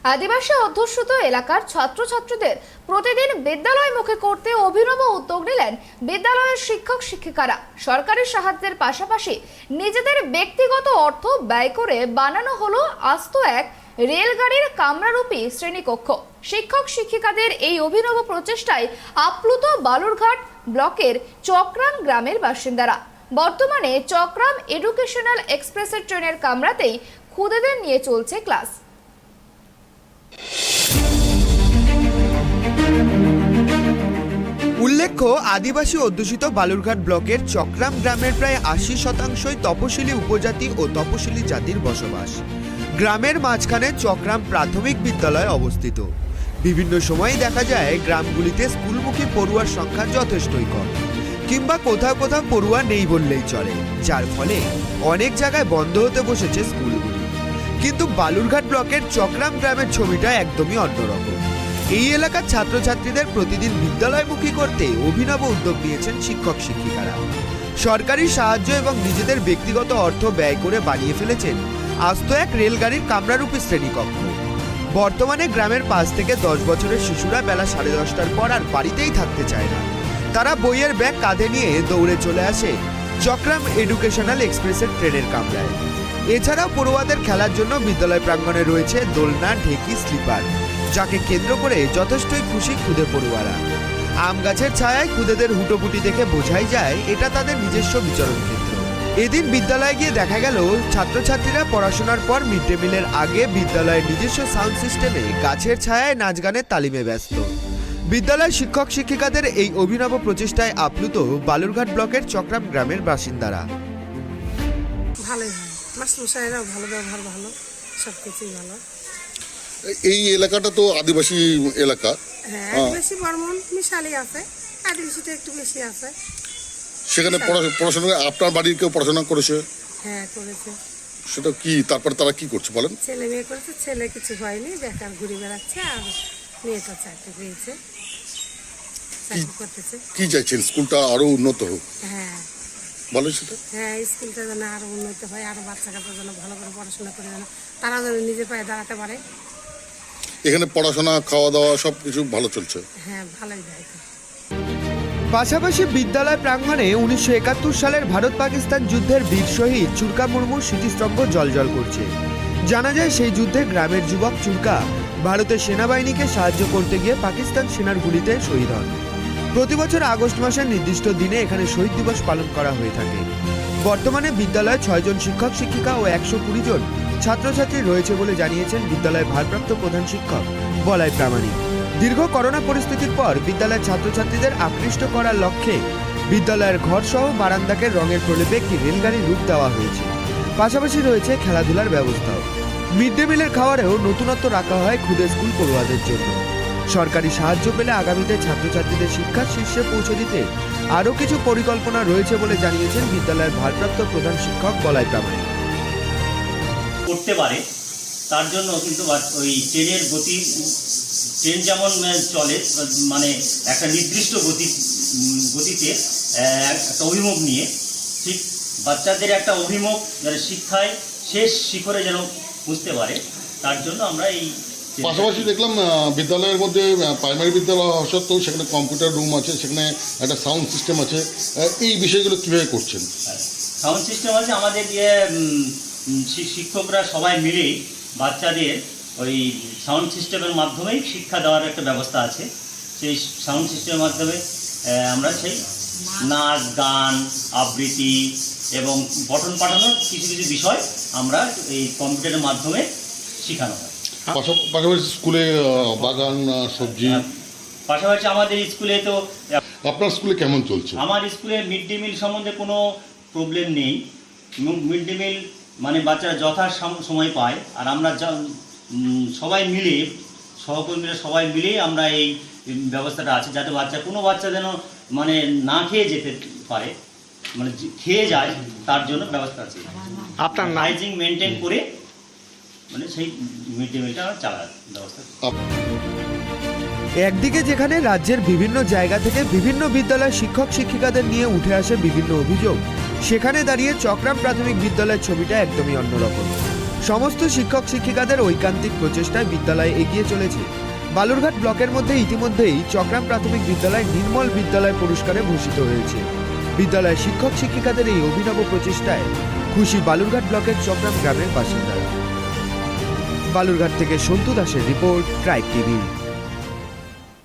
আদিবাসী অধ্যুষিত এলাকার ছাত্রছাত্রীদের প্রতিদিন বিদ্যালয়মুখী করতে অভিনব উদ্যোগ নিলেন বিদ্যালয়ের শিক্ষক শিক্ষিকারা। সরকারি সাহায্যের পাশাপাশি নিজেদের ব্যক্তিগত অর্থ ব্যয় করে বানানো হলো আস্ত এক রেলগাড়ির কামরারূপী শ্রেণীকক্ষ। শিক্ষক শিক্ষিকাদের এই অভিনব প্রচেষ্টায় আপ্লুত বালুরঘাট ব্লকের চক্রাম গ্রামের বাসিন্দারা। বর্তমানে চক্রাম এডুকেশনাল এক্সপ্রেসের ট্রেনের কামরাতেই খুদেদের নিয়ে চলছে ক্লাস। উল্লেখ্য, আদিবাসী অধ্যুষিত বালুরঘাট ব্লকের চক্রাম গ্রামের প্রায় ৮০% তপশিলি উপজাতি ও তপশিলি জাতির বসবাস। গ্রামের মাঝখানে চক্রাম প্রাথমিক বিদ্যালয় অবস্থিত। বিভিন্ন সময়ে দেখা যায় গ্রামগুলিতে স্কুলমুখী পড়ুয়ার সংখ্যা যথেষ্টই কম, কিংবা কোথাও কোথাও পড়ুয়া নেই বললেই চলে, যার ফলে অনেক জায়গায় বন্ধ হতে বসেছে স্কুলগুলি। কিন্তু বালুরঘাট ব্লকের চক্রাম গ্রামের ছবিটা একদমই অন্যরকম। এই এলাকার ছাত্রছাত্রীদের প্রতিদিন বিদ্যালয়মুখী করতে অভিনব উদ্যোগ নিয়েছেন শিক্ষক শিক্ষিকারা। সরকারি সাহায্য এবং নিজেদের ব্যক্তিগত অর্থ ব্যয় করে বানিয়ে ফেলেছেন আস্ত এক রেলগাড়ির কামরারূপী শ্রেণীকক্ষ। বর্তমানে গ্রামের ৫ থেকে ১০ বছরের শিশুরা বেলা 10:30টার পর আর বাড়িতেই থাকতে চায় না। তারা বইয়ের ব্যাগ কাঁধে নিয়ে দৌড়ে চলে আসে চক্রাম এডুকেশনাল এক্সপ্রেসের ট্রেনের কামরায়। এছাড়াও পড়ুয়াদের খেলার জন্য বিদ্যালয় প্রাঙ্গণে রয়েছে দোলনা, ঢেকি, স্লিপার, যাকে কেন্দ্র করে যথেষ্টই খুশি খুদে পড়ুয়ারা। আম গাছের ছায়ায় খুদেদের হুটোপুটি দেখে বোঝাই যায় এটা তাদের নিজস্ব বিচরণ ক্ষেত্র। এদিন বিদ্যালয়ে গিয়ে দেখা গেল ছাত্রছাত্রীরা পড়াশোনার পর মিড ডে মিলের আগে বিদ্যালয়ের নিজস্ব সাউন্ড সিস্টেমে গাছের ছায়ায় নাচ গানের তালিমে ব্যস্ত। বিদ্যালয়ের শিক্ষক শিক্ষিকাদের এই অভিনব প্রচেষ্টায় আপ্লুত বালুরঘাট ব্লকের চক্রাম গ্রামের বাসিন্দারা। ভালোই হয়, মাস্টারমশাইরাও ভালো, ব্যবহার ভালো, সব কিছুই ভালো। এই এলাকাটা তো আদিবাসী এলাকা। হ্যাঁ, আদিবাসী বর্মন মিশালি আছে, আদিবাসীটা একটু বেশি আছে। সেখানে পড়াশোনা আপনার বাড়ির কেউ পড়াশোনা করেছে? হ্যাঁ, করেছে। সেটা কি, তারপর তারা কি করছে বলেন? ছেলে মেয়ে করেছে, ছেলে কিছু হয়নি, বেকার ঘুরে বেড়াচ্ছে, আর মেয়েটা চাকরি পেয়েছে, চাকরি করতেছে। কি চাইছেন, স্কুলটা আরো উন্নত হোক? হ্যাঁ বলেন সেটা। হ্যাঁ, স্কুলটা যেন আরো উন্নত হয়, আরো বাচ্চা কাচ্চা যেন ভালো করে পড়াশোনা করে, যেন তারা যেন নিজের পায়ে দাঁড়াতে পারে। এখানে পড়াশোনা, খাওয়া দাওয়া সব কিছু ভালো চলছে? হ্যাঁ, ভালোই দেয়। পাশাপাশি বিদ্যালয় প্রাঙ্গণে 1971 সালের ভারত পাকিস্তান যুদ্ধের বীর শহীদ চুরকা মুর্মুর স্মৃতিস্তম্ভ জ্বলজ্বল করছে। জানা যায় সেই যুদ্ধে গ্রামের যুবক চুরকা ভারতের সেনাবাহিনীকে সাহায্য করতে গিয়ে পাকিস্তান সেনার গুলিতে শহীদ হন। প্রতি বছর আগস্ট মাসের নির্দিষ্ট দিনে এখানে শহীদ দিবস পালন করা হয়ে থাকে। বর্তমানে বিদ্যালয়ে 6 জন শিক্ষক শিক্ষিকা ও 120 জন ছাত্রছাত্রী রয়েছে বলে জানিয়েছেন বিদ্যালয়ের ভারপ্রাপ্ত প্রধান শিক্ষক বলাই প্রামাণিক। দীর্ঘ করোনা পরিস্থিতির পর বিদ্যালয়ের ছাত্রছাত্রীদের আকৃষ্ট করার লক্ষ্যে বিদ্যালয়ের ঘরসহ বারান্দাকে রঙের প্রলেপে একটি রেলগাড়ির রূপ দেওয়া হয়েছে। পাশাপাশি রয়েছে খেলাধুলার ব্যবস্থাও। মিড ডে মিলের খাবারেও নতুনত্ব রাখা হয় খুদে স্কুল পড়ুয়াদের জন্য। সরকারি সাহায্য পেলে আগামীতে ছাত্রছাত্রীদের শিক্ষার শীর্ষে পৌঁছে দিতে আরও কিছু পরিকল্পনা রয়েছে বলে জানিয়েছেন বিদ্যালয়ের ভারপ্রাপ্ত প্রধান শিক্ষক বলাই প্রামাণিক। করতে পারে তার জন্য কিন্তু ওই ট্রেনের গতি, ট্রেন যেমন চলে মানে একটা নির্দিষ্ট গতিতে একটা অভিমুখ নিয়ে, ঠিক বাচ্চাদের একটা অভিমুখ যেন শিক্ষায় শেষ শিখরে যেন বুঝতে পারে, তার জন্য আমরা এই পাশাপাশি দেখলাম বিদ্যালয়ের মধ্যে প্রাইমারি বিদ্যালয় হওয়া সত্ত্বেও সেখানে কম্পিউটার রুম আছে, সেখানে একটা সাউন্ড সিস্টেম আছে। এই বিষয়গুলো কীভাবে করছেন? সাউন্ড সিস্টেম আছে, আমাদের শিক্ষকরা সবাই মিলেই বাচ্চাদের ওই সাউন্ড সিস্টেমের মাধ্যমেই শিক্ষা দেওয়ার একটা ব্যবস্থা আছে। সেই সাউন্ড সিস্টেমের মাধ্যমে আমরা সেই নাচ, গান, আবৃত্তি এবং পঠন পাঠানোর কিছু কিছু বিষয় আমরা এই কম্পিউটারের মাধ্যমে শেখানো হয়। পাশাপাশি স্কুলে বাগান, সবজি, পাশাপাশি আমাদের স্কুলে তো। আপনার স্কুলে কেমন চলছে? আমার স্কুলে মিড ডে মিল সম্বন্ধে কোনো প্রবলেম নেই। মিড ডে মিল মানে বাচ্চারা যথা সময় পায়, আর আমরা সবাই মিলে, সহকর্মীরা সবাই মিলেই আমরা এই ব্যবস্থাটা আছে, যাতে কোনো বাচ্চা যেন মানে না খেয়ে যেতে পারে, মানে খেয়ে যায়, তার জন্য ব্যবস্থা আছে। আপনার হাইজিন মেনটেন করে মানে সেই মিড ডে মিলটা চালার ব্যবস্থা। একদিকে যেখানে রাজ্যের বিভিন্ন জায়গা থেকে বিভিন্ন বিদ্যালয়ের শিক্ষক শিক্ষিকাদের নিয়ে উঠে আসে বিভিন্ন অভিযোগ, সেখানে দাঁড়িয়ে চক্রাম প্রাথমিক বিদ্যালয়ের ছবিটা একদমই অন্যরকম। সমস্ত শিক্ষক শিক্ষিকাদের ঐকান্তিক প্রচেষ্টায় বিদ্যালয় এগিয়ে চলেছে। বালুরঘাট ব্লকের মধ্যে ইতিমধ্যেই চক্রাম প্রাথমিক বিদ্যালয় নির্মল বিদ্যালয় পুরস্কারে ভূষিত হয়েছে। বিদ্যালয়ের শিক্ষক শিক্ষিকাদের এই অভিনব প্রচেষ্টায় খুশি বালুরঘাট ব্লকের চক্রাম গ্রামের বাসিন্দারা। বালুরঘাট থেকে সন্তু দাসের রিপোর্ট, ট্রাইব টিভি।